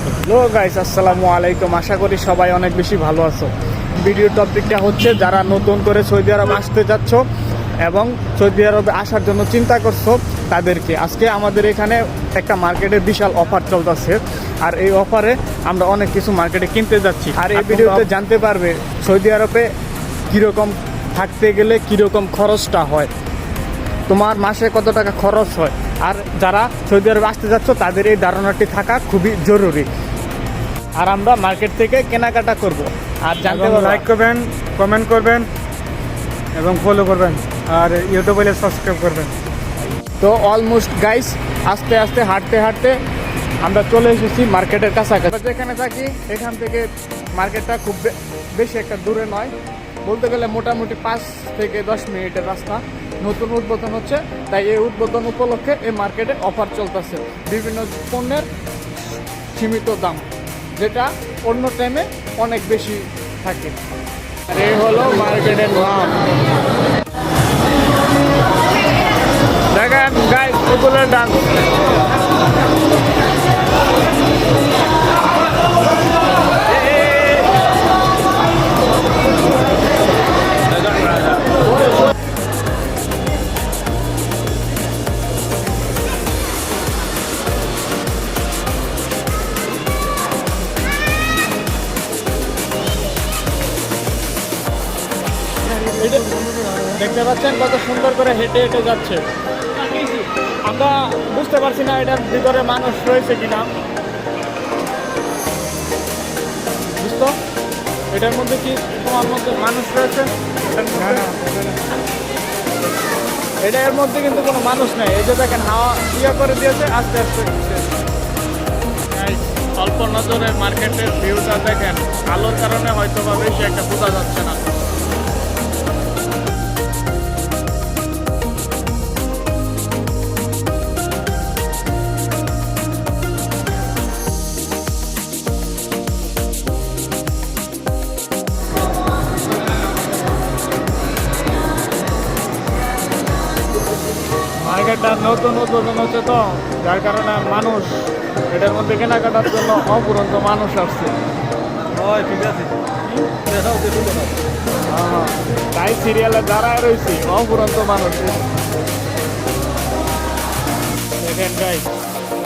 Hello guys, আসসালামু আলাইকুম। আশা করি সবাই অনেক বেশি ভালো আছো। ভিডিও টপিকটা হচ্ছে যারা নতুন করে সৌদি আরব আসতে যাচ্ছ এবং সৌদি আরবে আসার জন্য চিন্তা করছো তাদেরকে আজকে আমাদের এখানে একটা মার্কেটে বিশাল অফার চলতেছে। আর এই অফারে আমরা অনেক কিছু মার্কেটে কিনতে যাচ্ছি। আর এই ভিডিওতে জানতে পারবে সৌদি আরবে কীরকম থাকতে গেলে কীরকম খরচটা হয়, তোমার মাসে কত টাকা খরচ হয়। আর যারা সৌদি আরবে আসতে যাচ্ছ তাদের এই ধারণাটি থাকা খুবই জরুরি। আর আমরা মার্কেট থেকে কেনাকাটা করব। আর জানতে লাইক করবেন, কমেন্ট করবেন এবং ফলো করবেন, আর ইউটিউবে সাবস্ক্রাইব করবেন। তো অলমোস্ট গাইস আস্তে আস্তে হাঁটতে হাঁটতে আমরা চলে এসেছি মার্কেটের কাছাকাছি। যেখানে থাকি এখান থেকে মার্কেটটা খুব বেশি একটা দূরে নয়, বলতে গেলে মোটামুটি 5 থেকে 10 মিনিটের রাস্তা। নতুন উদ্বোধন হচ্ছে, তাই এই উদ্বোধন উপলক্ষে এই মার্কেটে অফার চলতেছে। বিভিন্ন পণ্যের সীমিত দাম, যেটা অন্য টাইমে অনেক বেশি থাকে। আর এই হলো মার্কেটের নাম। দেখেন গাইস, ফুটবলের ডান্স। দেখতে পাচ্ছেন কত সুন্দর করে হেঁটে হেঁটে যাচ্ছে। আমরা বুঝতে পারছি না এটার ভিতরে মানুষ রয়েছে কিনা। বুঝতো এটার মধ্যে কি তোমার মধ্যে মানুষ রয়েছে? এটার মধ্যে কিন্তু কোনো মানুষ নেই। এই যে দেখেন হাওয়া ইয়ে করে দিয়েছে, আস্তে আস্তে অল্প নজরে মার্কেটের ভিউটা দেখেন। আলোর কারণে হয়তো বা বেশি একটা বোঝা যাচ্ছে না। মার্কেটটা নতুন উদ্বোধন হচ্ছে, তো যার কারণে মানুষ এটার মধ্যে কেনাকাটার জন্য অপুরন্ত মানুষ আসছে। ঠিক আছে, তাই সিরিয়ালে দাঁড়ায় রয়েছি, অপুরন্ত মানুষ। দেখেন গাইস,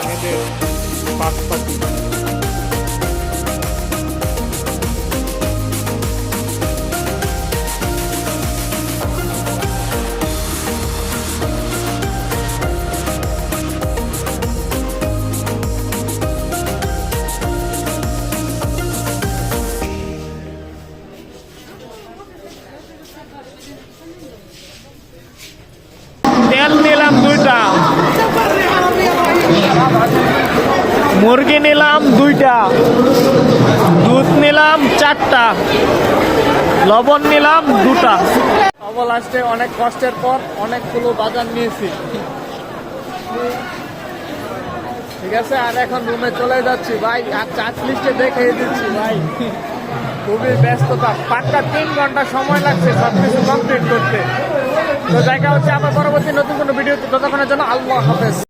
মেয়েদের পাশাপাশি তেল নিলাম 2টা, মুরগি নিলাম 2টা, দুধ নিলাম 4টা, লবণ নিলাম 2টা। সবল আসতে অনেক কষ্টের পর অনেকগুলো বাজার নিয়েছি। ঠিক আছে, আর এখন রুমে চলে যাচ্ছি ভাই। আর চার্জ লিস্টে দেখিয়ে দিচ্ছি ভাই, খুবই ব্যস্ততা। পাক্কা 3 ঘন্টা সময় লাগছে সবকিছু কমপ্লিট করতে। তো দেখা হচ্ছে আবার পরবর্তী নতুন কোনো ভিডিওতে। ততক্ষণের জন্য আল্লাহ হাফেজ।